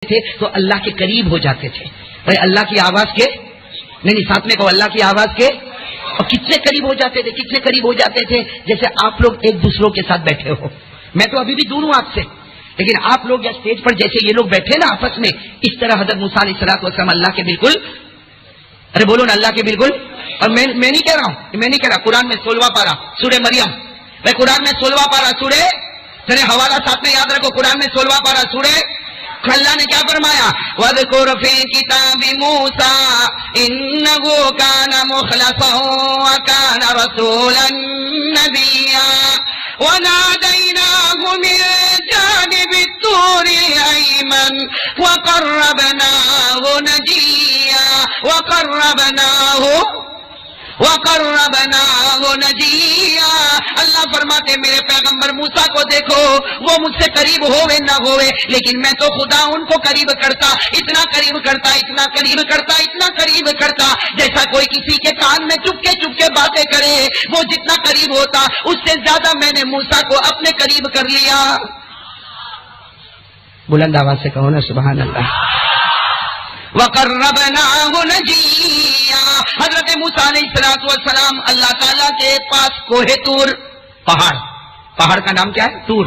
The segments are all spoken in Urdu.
تھے تو اللہ کے قریب ہو جاتے تھے. بھائی اللہ کی آواز کے نہیں ساتھ میں کہو اللہ کی آواز کے. اور کتنے قریب ہو جاتے تھے, کتنے قریب ہو جاتے تھے جیسے آپ لوگ ایک دوسروں کے ساتھ بیٹھے ہو. میں تو ابھی بھی دور ہوں آپ سے, لیکن آپ لوگ یا اسٹیج پر جیسے یہ لوگ بیٹھے نا آپس میں, اس طرح حضرت موسیٰ علیہ الصلوۃ والسلام اللہ کے بالکل, ارے بولو نا اللہ کے بالکل. اور میں نہیں کہہ رہا ہوں, میں نہیں کہہ رہا, قرآن میں 16واں پارہ سورہ مریم, میں قرآن میں 16واں پارہ سورہ, چلے حوالہ ساتھ میں یاد رکھو, قرآن میں 16واں پارہ سورہ, اللہ نے کیا فرمایا, وَاذْكُرْ فِي الْكِتَابِ مُوسَىٰ إِنَّهُ كَانَ مُخْلَصًا وَكَانَ رَسُولًا نَبِيًّا وَنَادَيْنَاهُ مِن جَانِبِ الطُّورِ الْأَيْمَنِ وَقَرَّبْنَاهُ نَجِيًّا. اللہ فرماتے میرے پیغمبر موسیٰ کو دیکھو, وہ مجھ سے قریب ہوئے نہ ہوئے, لیکن میں تو خدا ان کو قریب کرتا, اتنا قریب کرتا, اتنا قریب کرتا, اتنا قریب کرتا, جیسا کوئی کسی کے کان میں چپکے چپکے باتیں کرے, وہ جتنا قریب ہوتا اس سے زیادہ میں نے موسیٰ کو اپنے قریب کر لیا. بلند آواز سے کہو نا سبحان اللہ. وَقَرَّبْنَاهُ نَجِيًّا. حضرت موسیٰ علیہ السلام اللہ تعالیٰ کے پاس کوہ طور, پہاڑ کا نام کیا ہے, طور,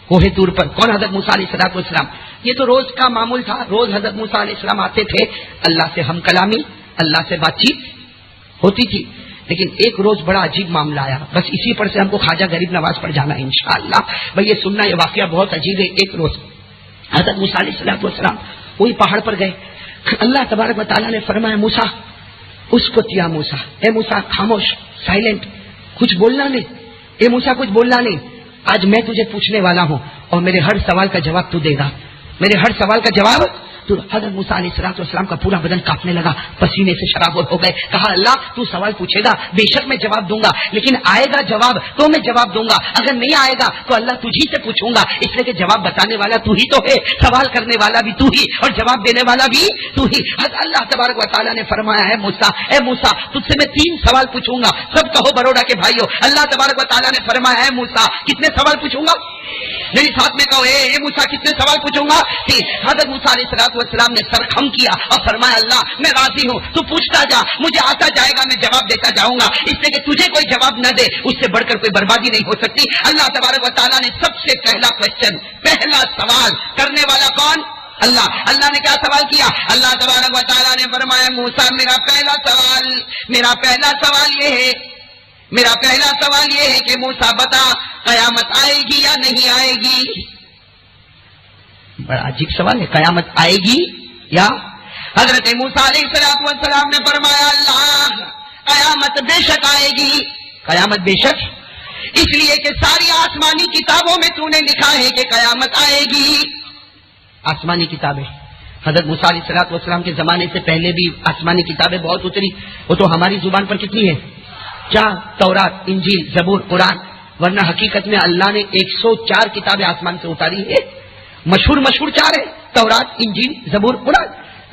کوہ طور پر کون, حضرت موسیٰ علیہ السلام. یہ تو روز کا معمول تھا, روز حضرت موسیٰ علیہ السلام آتے تھے, اللہ سے ہم کلامی, اللہ سے بات چیت ہوتی تھی. لیکن ایک روز بڑا عجیب معاملہ آیا, بس اسی پر سے ہم کو خواجہ غریب نواز پر جانا ہے انشاءاللہ. بھئی یہ سننا, یہ واقعہ بہت عجیب ہے. ایک روز حضرت موسیٰ علیہ السلام وہی پہاڑ پر گئے. اللہ تبارک و تعالیٰ نے فرمایا موسیٰ اسکت یا موسیٰ, اے موسیٰ خاموش, سائلنٹ, کچھ بولنا نہیں, اے موسیٰ کچھ بولنا نہیں, آج میں تجھے پوچھنے والا ہوں اور میرے ہر سوال کا جواب تو دے گا, میرے ہر سوال کا جواب تو. حضرت موسیٰ علیہ السلام کا پورا بدن کانپنے لگا, پسینے سے شرابور ہو گئے. کہا اللہ تو سوال پوچھے گا, بے شک میں جواب دوں گا, لیکن آئے گا جواب تو میں جواب دوں گا, اگر نہیں آئے گا تو اللہ تجھی سے پوچھوں گا, اس لیے کہ جواب بتانے والا تو ہی تو ہے, سوال کرنے والا بھی تو ہی اور جواب دینے والا بھی تو ہی. اللہ تبارک و تعالیٰ نے فرمایا ہے موسیٰ, اے موسیٰ تجھ سے میں 3 سوال پوچھوں گا. سب کہو بروڑا کے بھائیو, اللہ تبارک و تعالیٰ نے فرمایا ہے موسیٰ کتنے سوال پوچھوں گا, میری ساتھ میں کہو اے موسیٰ کتنے سوال پوچھوں گا. حضرت موسیٰ علیہ السلام نے سر خم کیا اور فرمایا اللہ میں راضی ہوں, تو پوچھتا جا, مجھے آتا جائے گا, میں جواب دیتا جاؤں گا, اس لیے کہ تجھے کوئی جواب نہ دے اس سے بڑھ کر کوئی بربادی نہیں ہو سکتی. اللہ تبارک و تعالیٰ نے سب سے پہلا کوشچن, پہلا سوال کرنے والا کون, اللہ. اللہ نے کیا سوال کیا, اللہ تبارک و تعالیٰ نے فرمایا موسیٰ میرا پہلا سوال یہ ہے کہ موسیٰ بتا قیامت آئے گی یا نہیں آئے گی. بڑا عجیب سوال ہے, قیامت آئے گی یا. حضرت موسیٰ علیہ السلام نے فرمایا اللہ قیامت بے شک آئے گی. قیامت بے شک, اس لیے کہ ساری آسمانی کتابوں میں تو نے لکھا ہے کہ قیامت آئے گی. آسمانی کتابیں, حضرت موسیٰ علیہ السلام کے زمانے سے پہلے بھی آسمانی کتابیں بہت اتری, وہ تو ہماری زبان پر کتنی ہے, 4, تورات, انجیل, زبور, قرآن, ورنہ حقیقت میں اللہ نے 104 کتابیں آسمان سے اتاری ہے. مشہور 4 ہے, تورات, انجیل, زبور, قرآن.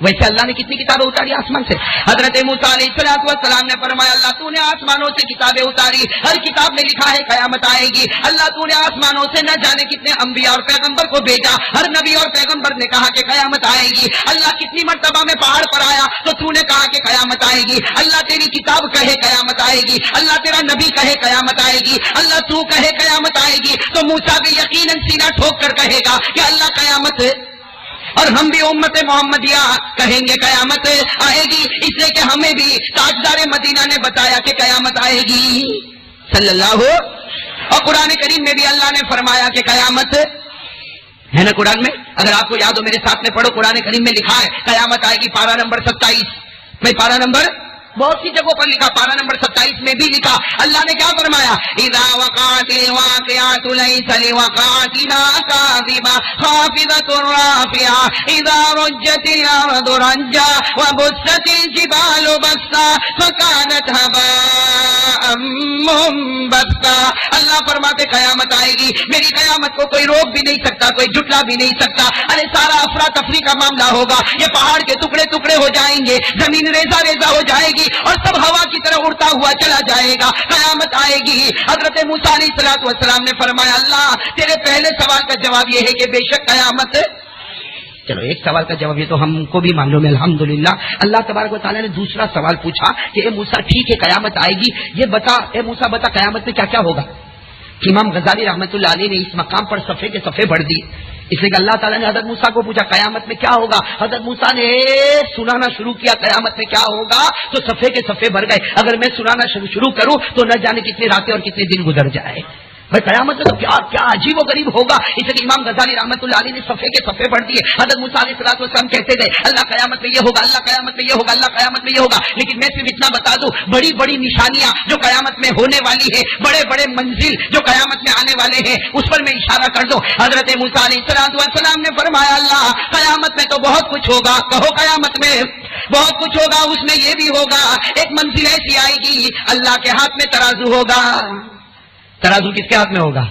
ویسے اللہ نے کتنی کتابیں اتاری آسمان سے. حضرت موسیٰ علیہ السلام نے فرمایا اللہ تو نے آسمانوں سے کتابیں اتاری, ہر کتاب میں لکھا ہے قیامت آئے گی. اللہ تو نے آسمانوں سے نہ جانے کتنے انبیاء اور پیغمبر کو بھیجا, ہر نبی اور پیغمبر نے کہا کہ قیامت آئے گی. اللہ کتنی مرتبہ میں پہاڑ پر آیا تو نے کہا کہ قیامت آئے گی. اللہ تیری کتاب کہے قیامت آئے گی, اللہ تیرا نبی کہے قیامت آئے گی, اللہ تو کہے قیامت آئے گی, تو موسیٰ بھی یقیناً سینہ ٹھوک کر کہے گا کہ اللہ قیامت, اور ہم بھی امت محمدیہ کہیں گے قیامت آئے گی, اس لیے کہ ہمیں بھی تاجدار مدینہ نے بتایا کہ قیامت آئے گی صلی اللہ. اور قرآن کریم میں بھی اللہ نے فرمایا کہ قیامت ہے نا. قرآن میں اگر آپ کو یاد ہو میرے ساتھ میں پڑھو, قرآن کریم میں لکھا ہے قیامت آئے گی, پارہ نمبر 27. میں پارہ نمبر بہت سی جگہوں پر لکھا, پارہ نمبر 27 میں بھی لکھا. اللہ نے کیا فرمایا, اذا وقعت الواقعات ليس لوقعتها كاذبة خافضة رافعة اذا رجت الارض رجا وبست الجبال بسا فكانت هباء منبثا. اللہ فرماتے قیامت آئے گی, میری قیامت کو کوئی روک بھی نہیں سکتا, کوئی جھٹلا بھی نہیں سکتا. ارے سارا افراتفری کا معاملہ ہوگا, یہ پہاڑ کے ٹکڑے ٹکڑے ہو جائیں گے, زمین ریزہ ریزہ ہو جائے گی اور سب ہوا کی طرح اڑتا ہوا چلا جائے گا. قیامت آئے گی. حضرت موسیٰ علیہ السلام نے فرمایا اللہ تیرے پہلے سوال کا جواب یہ ہے کہ بے شک قیامت چلو ایک سوال کا جواب یہ تو ہم کو بھی معلوم ہے الحمدللہ. اللہ تبارک و تعالیٰ نے دوسرا سوال پوچھا کہ اے موسیٰ ٹھیک ہے قیامت آئے گی، یہ بتا اے موسیٰ بتا قیامت میں کیا کیا ہوگا. امام غزالی رحمۃ اللہ علیہ نے اس مقام پر صفحے کے صفحے بڑھ دی، اس لیے کہ اللہ تعالیٰ نے حضرت موسیٰ کو پوچھا قیامت میں کیا ہوگا. حضرت موسیٰ نے سنانا شروع کیا قیامت میں کیا ہوگا تو صفحے کے صفحے بھر گئے. اگر میں سنانا شروع کروں تو نہ جانے کتنی راتیں اور کتنے دن گزر جائے. بھائی قیامت میں تو کیا عجیب و غریب ہوگا. اس لیے امام غزالی رحمۃ اللہ علیہ نے صفحے کے صفحے پڑھ دیے. حضرت موسیٰ علیہ الصلوۃ والسلام کہتے گئے اللہ قیامت میں یہ ہوگا، اللہ قیامت میں یہ ہوگا، اللہ قیامت میں یہ ہوگا. لیکن میں صرف اتنا بتا دوں بڑی بڑی نشانیاں جو قیامت میں ہونے والی ہے، بڑے بڑے منزل جو قیامت میں آنے والے ہیں اس پر میں اشارہ کر دوں. حضرت موسیٰ علیہ الصلوۃ والسلام نے فرمایا اللہ قیامت میں تو بہت کچھ ہوگا. کہو قیامت میں بہت کچھ ہوگا. اس میں یہ بھی ہوگا ایک منزل ایسی آئے گی اللہ کے ہاتھ میں ترازو ہوگا. ترازو کس کے ہاتھ میں ہوگا؟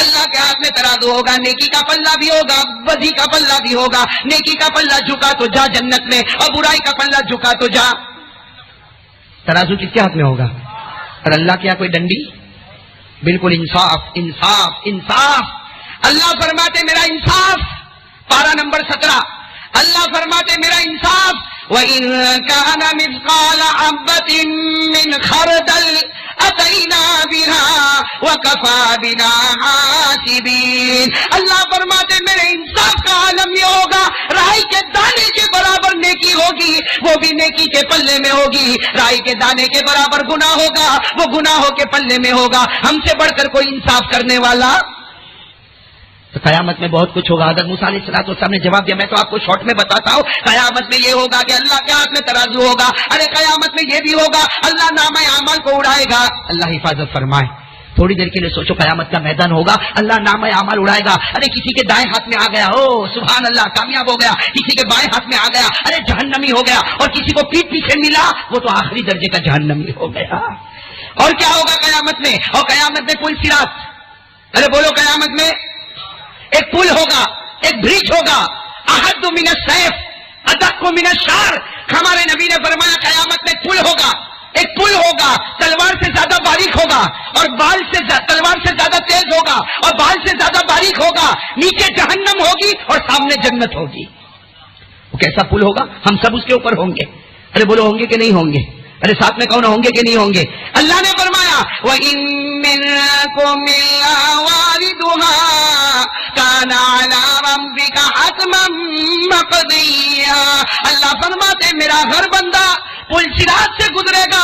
اللہ کے ہاتھ میں ترازو ہوگا. نیکی کا پلہ بھی ہوگا، بدی کا پلہ بھی ہوگا. نیکی کا پلہ جھکا تو جا جنت میں، اور برائی کا پلہ جھکا تو جا. ترازو کس کے ہاتھ میں ہوگا؟ اور اللہ کے یہاں کوئی ڈنڈی؟ بالکل انصاف انصاف انصاف. اللہ فرماتے میرا انصاف. پارہ نمبر 17 اللہ فرماتے میرا انصاف. وَإِن كَانَ مِثْقَالَ حَبَّةٍ مِّنْ خَرْدَلٍ أَتَيْنَا بِهَا وَكَفَى بِنَا حَاسِبِينَ. اللہ فرماتے میرے انصاف کا عالم یہ ہوگا رائی کے دانے کے برابر نیکی ہوگی وہ بھی نیکی کے پلے میں ہوگی، رائی کے دانے کے برابر گناہ ہوگا وہ گناہوں کے پلے میں ہوگا. ہم سے بڑھ کر کوئی انصاف کرنے والا. تو قیامت میں بہت کچھ ہوگا. حضرت موسیٰ علیہ السلام نے جواب دیا. میں تو آپ کو شارٹ میں بتاتا ہوں. قیامت میں یہ ہوگا کہ اللہ کے ہاتھ میں ترازو ہوگا. ارے قیامت میں یہ بھی ہوگا اللہ نامہ اعمال کو اڑائے گا. اللہ حفاظت فرمائے. تھوڑی دیر کے لیے سوچو قیامت کا میدان ہوگا اللہ نامہ اعمال اڑائے گا. ارے کسی کے دائیں ہاتھ میں آ گیا او سبحان اللہ کامیاب ہو گیا، کسی کے بائیں ہاتھ میں آ گیا ارے جہنمی ہو گیا، اور کسی کو پیٹ پیچھے ملا وہ تو آخری درجے کا جہنمی ہو گیا. اور کیا ہوگا قیامت میں؟ اور قیامت میں پل صراط. ارے بولو قیامت میں ایک پل ہوگا، ایک برج ہوگا. احد من السیف ادق من الشعر. ہمارے نبی نے فرمایا قیامت میں پل ہوگا، ایک پل ہوگا تلوار سے زیادہ باریک ہوگا اور بال سے تلوار سے زیادہ تیز ہوگا اور بال سے زیادہ باریک ہوگا. نیچے جہنم ہوگی اور سامنے جنت ہوگی. وہ کیسا پل ہوگا؟ ہم سب اس کے اوپر ہوں گے. ارے بولو ہوں گے کہ نہیں ہوں گے؟ ارے ساتھ میں کون ہوں گے کہ نہیں ہوں گے؟ اللہ نے فرمایا وَإِن مِّنكُمْ إِلَّا وَارِدُهَا كَانَ عَلَىٰ رَبِّكَ حَتْمًا مَّقْضِيًّا. اللہ فرماتے میرا ہر بندہ پل صراط سے گزرے گا،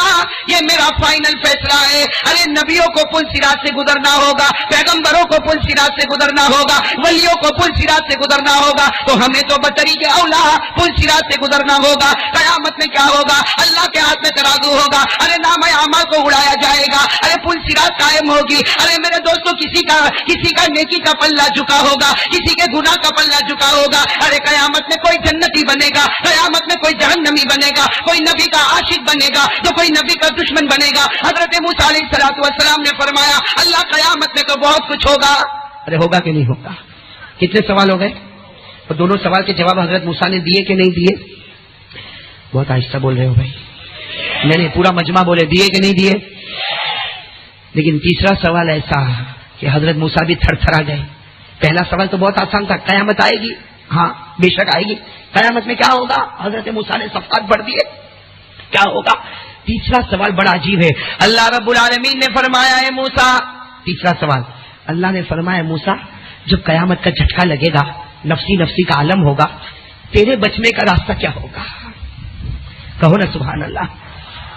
یہ میرا فائنل فیصلہ ہے. ارے نبیوں کو پل صراط سے گزرنا ہوگا، پیغمبروں کو پل صراط سے گزرنا ہوگا، ولیوں کو پل صراط سے گزرنا ہوگا، تو ہمیں تو بطریق اولا پل صراط سے گزرنا ہوگا. قیامت میں کیا ہوگا؟ اللہ کے ہاتھ میں ترازو ہوگا. ارے نامہ اعمال کو اڑایا جائے گا. ارے پل صراط قائم ہوگی. ارے میرے دوستوں کسی کا نیکی کا پلہ جھکا ہوگا، کسی کے گناہ کا پلہ جھکا ہوگا. ارے قیامت میں کوئی جنتی بنے گا، قیامت میں کوئی جہنمی بنے گا، کوئی نبی کا عاشق بنے گا تو کوئی نبی کا دشمن بنے گا. حضرت موسیٰ علیہ السلام نے فرمایا اللہ قیامت میں تو بہت کچھ ہوگا. ارے ہوگا کہ نہیں ہوگا؟ کتنے سوال ہو گئے؟ اور دونوں سوال کے جواب حضرت موسیٰ نے دیے کہ نہیں دیے؟ بہت آہستہ بول رہے ہو بھائی. میں نے پورا مجمع بولے دیے کہ نہیں دیے؟ لیکن تیسرا سوال ایسا کہ حضرت موسیٰ بھی تھر تھرا گئے. پہلا سوال تو بہت آسان تھا، قیامت آئے گی؟ ہاں بے شک آئے گی. قیامت میں کیا ہوگا؟ حضرت موسیٰ نے صفحات پڑھ دیے کیا ہوگا. تیسرا سوال بڑا عجیب ہے. اللہ رب العالمین نے فرمایا ہے موسیٰ، تیسرا سوال اللہ نے فرمایا موسیٰ جب قیامت کا جھٹکا لگے گا، نفسی نفسی کا عالم ہوگا، تیرے بچنے کا راستہ کیا ہوگا؟ کہو نا سبحان اللہ.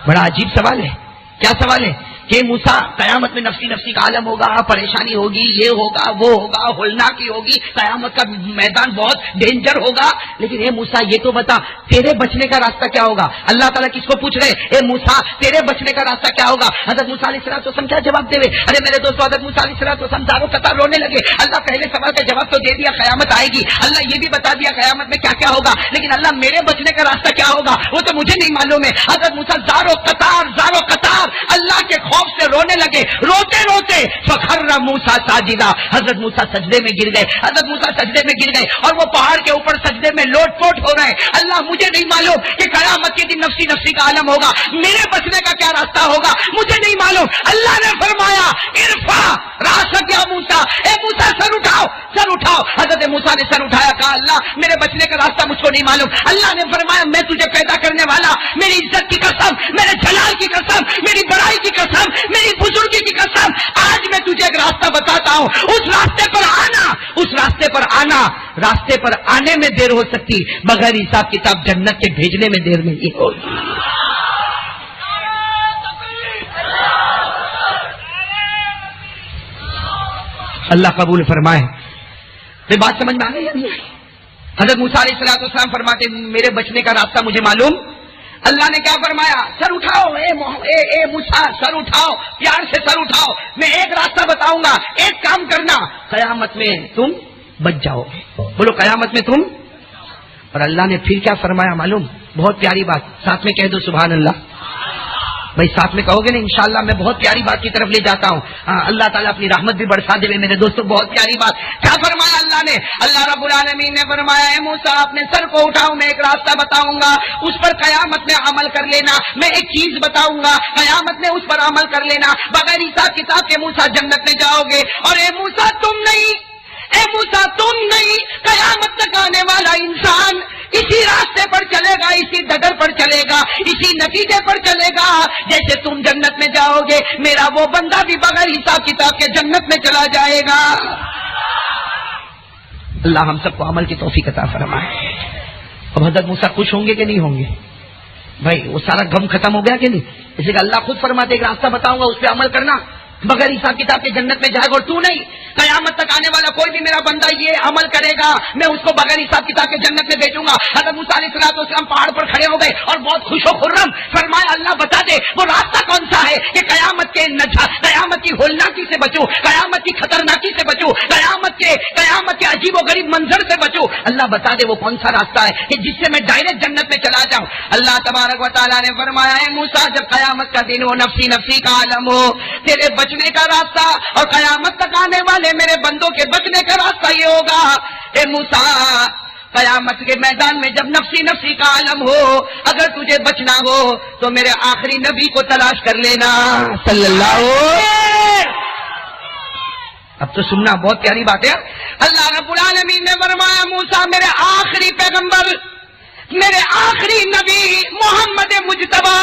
بڑا عجیب سوال ہے. کیا سوال ہے کہ موسیٰ قیامت میں نفسی نفسی کا عالم ہوگا، پریشانی ہوگی، یہ ہوگا وہ ہوگا، ہولناکی ہوگی، قیامت کا میدان بہت ڈینجر ہوگا. لیکن اے موسیٰ یہ تو بتا تیرے بچنے کا راستہ کیا ہوگا؟ اللہ تعالیٰ کس کو پوچھ رہے؟ اے موسیٰ تیرے بچنے کا راستہ کیا ہوگا؟ حضرت موسیٰ علیہ السلام کیا جواب دے؟ ارے میرے دوستو حضرت موسیٰ علیہ السلام دارو قطار رونے لگے. اللہ پہلے سوال کا جواب تو دے دیا قیامت آئے گی، اللہ یہ بھی بتا دیا قیامت میں کیا کیا ہوگا، لیکن اللہ میرے بچنے کا راستہ کیا ہوگا وہ تو مجھے نہیں معلوم ہے. حضرت موسیٰ زارو قطار اللہ کے خوف سے رونے لگے، روتے روتے فخر موسیٰ ساجدہ، حضرت موسیٰ سجدے میں گر گئے، حضرت موسیٰ سجدے میں گر گئے اور وہ پہاڑ کے اوپر سجدے میں لوٹ پوٹ ہو رہے ہیں۔ اللہ مجھے نہیں معلوم کہ قیامت کے دن نفسی نفسی کا عالم ہوگا، میرے بچنے کا کیا راستہ ہوگا مجھے نہیں معلوم۔ اللہ نے فرمایا ارفع راسک یا موسیٰ، اے موسیٰ سر اٹھاؤ، سر اٹھاؤ۔ حضرت موسیٰ نے سر اٹھایا، کہا اللہ میرے بچنے کا راستہ مجھ کو نہیں معلوم۔ اللہ نے فرمایا میں تجھے پیدا کرنے والا، میری عزت کی قسم، میرے جلال کی قسم، میری بڑائی کی قسم، میری بزرگی کی قسم، آج میں تجھے ایک راستہ بتاتا ہوں، اس راستے پر آنا، اس راستے پر آنا۔ راستے پر آنے میں دیر ہو سکتی، بغیر حساب کتاب جنت کے بھیجنے میں دیر نہیں ہوگی۔ اللہ قبول فرمائے۔ یہ بات سمجھ میں آ گئی یا نہیں؟ حضرت موسیٰ علیہ السلام فرماتے میرے بچنے کا راستہ مجھے معلوم۔ اللہ نے کیا فرمایا؟ سر اٹھاؤ اے موسیٰ، سر اٹھاؤ، پیار سے سر اٹھاؤ، میں ایک راستہ بتاؤں گا، ایک کام کرنا، قیامت میں تم بچ جاؤ گے۔ بولو قیامت میں تم۔ اور اللہ نے پھر کیا فرمایا معلوم؟ بہت پیاری بات، ساتھ میں کہہ دو سبحان اللہ۔ بھائی ساتھ میں کہو گے نا انشاءاللہ میں بہت پیاری بات کی طرف لے جاتا ہوں۔ اللہ تعالیٰ اپنی رحمت بھی برسا دے میرے دوستوں، بہت پیاری بات۔ کیا فرمایا اللہ نے؟ اللہ رب العالمین نے فرمایا اے موسیٰ اپنے سر کو اٹھاؤ، میں ایک راستہ بتاؤں گا، اس پر قیامت میں عمل کر لینا۔ میں ایک چیز بتاؤں گا، قیامت میں اس پر عمل کر لینا، بغیر حساب کتاب کے موسیٰ جنت میں جاؤ گے۔ اور اے موسیٰ تم نہیں، اے موسیٰ تم نہیں، قیامت تک آنے والا انسان اسی راستے پر چلے گا، اسی ڈگر پر چلے گا، اسی نتیجے پر چلے گا۔ جیسے تم جنت میں جاؤ گے میرا وہ بندہ بھی بغیر حساب کتاب کے جنت میں چلا جائے گا۔ اللہ ہم سب کو عمل کی توفیق عطا فرمائے۔ اب حضرت موسیٰ خوش ہوں گے کہ نہیں ہوں گے؟ بھائی وہ سارا غم ختم ہو گیا کہ نہیں؟ اسی لیے اللہ خود فرماتے ایک راستہ بتاؤں گا، اس پہ عمل کرنا، بغیر حساب کتاب کے جنت میں جائے گا۔ اور تو نہیں، قیامت تک آنے والا کوئی بھی میرا بندہ یہ عمل کرے گا میں اس کو بغیر حساب کتاب کے جنت میں بھیجوں گا۔ حضرت موسیٰ علیہ السلام پہاڑ پر کھڑے ہو گئے اور بہت خوش و خرم فرمایا اللہ بتا دے وہ راستہ کون سا ہے کہ قیامت کی ہولناکی سے بچوں، قیامت کی خطرناکی سے بچوں، قیامت کے عجیب و غریب منظر سے بچوں۔ اللہ بتا دے وہ کون سا راستہ ہے کہ جس سے میں ڈائریکٹ جنت میں چلا جاؤں۔ اللہ تبارک و تعالیٰ نے فرمایا اے موسیٰ جب قیامت کا دن ہو، نفسی نفسی کا عالم ہو، تیرے بچنے کا راستہ اور قیامت تک آنے والے میرے بندوں کے بچنے کا راستہ یہ ہوگا اے موسیٰ قیامت کے میدان میں جب نفسی نفسی کا عالم ہو، اگر تجھے بچنا ہو تو میرے آخری نبی کو تلاش کر لینا صلی اللہ علیہ۔ اب تو سننا بہت پیاری بات ہے۔ اللہ رب العالمین نے فرمایا موسیٰ میرے آخری پیغمبر، میرے آخری نبی محمد مجتبی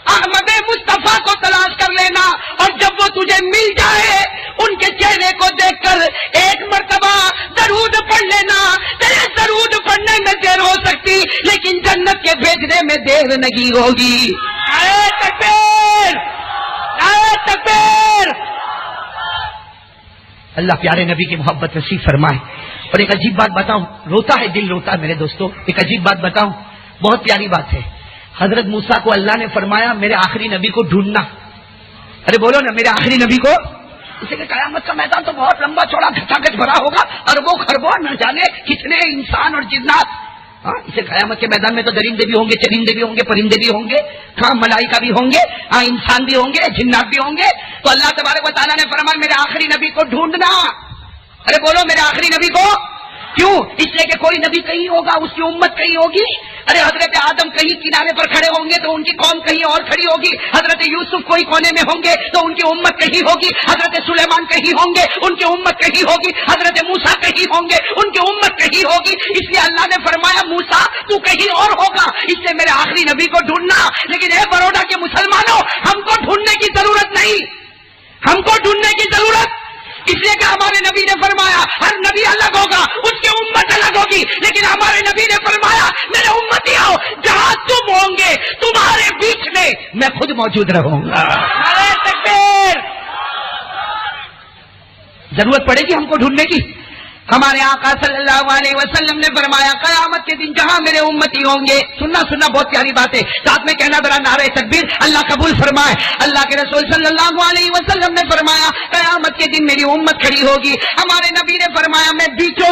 احمد مصطفیٰ کو تلاش کر لینا، اور جب وہ تجھے مل جائے ان کے چہرے کو دیکھ کر ایک مرتبہ درود پڑھ لینا۔ تیرے درود پڑھنے میں دیر ہو سکتی لیکن جنت کے بھیجنے میں دیر نہیں ہوگی۔ نعرہ تکبیر، نعرہ تکبیر۔ اللہ پیارے نبی کی محبت نصیب فرمائے۔ اور ایک عجیب بات بتاؤں، روتا ہے دل روتا ہے میرے دوستوں، ایک عجیب بات بتاؤں، بہت پیاری بات ہے۔ حضرت موسیٰ کو اللہ نے فرمایا میرے آخری نبی کو ڈھونڈنا۔ ارے بولو نا میرے آخری نبی کو۔ اسے کہ قیامت کا میدان تو بہت لمبا چوڑا گھٹا گچ بھرا ہوگا، اربوں خربوں نہ جانے کتنے انسان اور جنات۔ اسے قیامت کے میدان میں تو درندے بھی ہوں گے، چرندے بھی ہوں گے، پرندے بھی ہوں گے، ملائکہ بھی ہوں گے، انسان بھی ہوں گے، جنات بھی ہوں گے۔ تو اللہ تبارک و تعالیٰ نے فرمایا میرے آخری نبی کو ڈھونڈنا۔ ارے بولو میرے آخری نبی کو۔ کیوں؟ اس لیے کہ کوئی نبی کہیں ہوگا، اس کی امت کہیں ہوگی۔ ارے حضرت آدم کہیں کنارے پر کھڑے ہوں گے تو ان کی قوم کہیں اور کھڑی ہوگی، حضرت یوسف کوئی کونے میں ہوں گے تو ان کی امت کہیں ہوگی، حضرت سلیمان کہیں ہوں گے ان کی امت کہیں ہوگی، حضرت موسیٰ کہیں ہوں گے ان کی امت کہیں ہوگی۔ اس لیے اللہ نے فرمایا موسیٰ تو کہیں اور ہوگا، اس لیے میرے آخری نبی کو ڈھونڈنا۔ لیکن اے بروڈا کے مسلمانوں، ہم کو ڈھونڈنے کی ضرورت نہیں، ہم کو ڈھونڈنے کی ضرورت اس لیے کہ ہمارے نبی نے فرمایا ہر نبی الگ ہوگا، اس کی امت الگ ہوگی، لیکن ہمارے نبی نے فرمایا میرے امتی آؤ، جہاں تم ہوں گے تمہارے بیچ میں میں خود موجود رہوں گا۔ نعرہ تکبیر۔ ضرورت پڑے گی ہم کو ڈھونڈنے کی۔ ہمارے آقا صلی اللہ علیہ وسلم نے فرمایا قیامت کے دن جہاں میرے امتی ہوں گے، سننا بہت پیاری بات ہے، ساتھ میں کہنا ذرا نعرہ تکبیر، اللہ قبول فرمائے۔ اللہ کے رسول صلی اللہ علیہ وسلم نے فرمایا قیامت کے دن میری امت کھڑی ہوگی، ہمارے نبی نے فرمایا میں بیچوں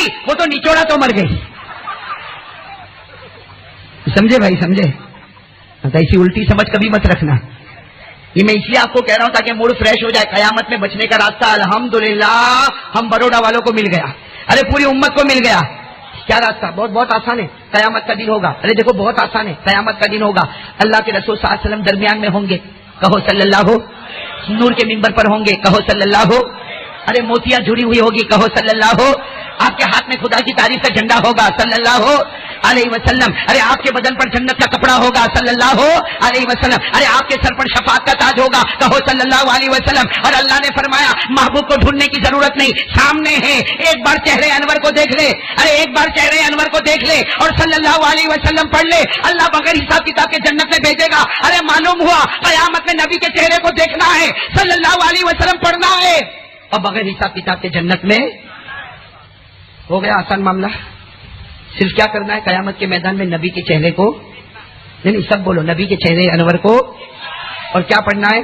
گئی، وہ تو نچوڑا تو مر گئی. سمجھے بھائی، سمجھے؟ ایسی الٹی سمجھ کبھی مت رکھنا. یہ میں اس لیے آپ کو کہہ رہا ہوں تاکہ موڈ فریش ہو جائے. قیامت میں بچنے کا راستہ الحمدللہ ہم بروڈا والوں کو مل گیا. ارے پوری امت کو مل گیا. کیا راستہ؟ بہت بہت آسان ہے. قیامت کا دن ہوگا. ارے دیکھو بہت آسان ہے. قیامت کا دن ہوگا. اللہ کے رسول صلی اللہ علیہ وسلم درمیان میں ہوں گے. کہو صلی اللہ ہو. نور کے ممبر پر ہوں گے. کہو صلی اللہ ہو. ارے موتیاں جڑی ہوئی ہوگی. کہو صلی اللہ ہو. آپ کے ہاتھ میں خدا کی تعریف کا جھنڈا ہوگا. صلی اللہ علیہ وسلم. ارے آپ کے بدن پر جنت کا کپڑا ہوگا. صلی اللہ علیہ وسلم. ارے آپ کے سر پر شفاعت کا تاج ہوگا. کہو صلی اللہ علیہ وسلم. اور اللہ نے فرمایا محبوب کو ڈھونڈنے کی ضرورت نہیں، سامنے ہے. ایک بار چہرے انور کو دیکھ لے. ارے ایک بار چہرے انور کو دیکھ لے اور صلی اللہ علیہ وسلم پڑھ لے. اللہ بغیر حساب کتاب کے جنت میں بھیجے گا. ارے معلوم ہوا قیامت میں نبی کے چہرے کو دیکھنا ہے، صلی اللہ علیہ وسلم پڑھنا ہے، اور بغیر حساب کتاب کے جنت میں. ہو گیا آسان معاملہ. صرف کیا کرنا ہے؟ قیامت کے میدان میں نبی کے چہرے کو، نہیں سب بولو، نبی کے چہرے انور کو. اور کیا پڑھنا ہے؟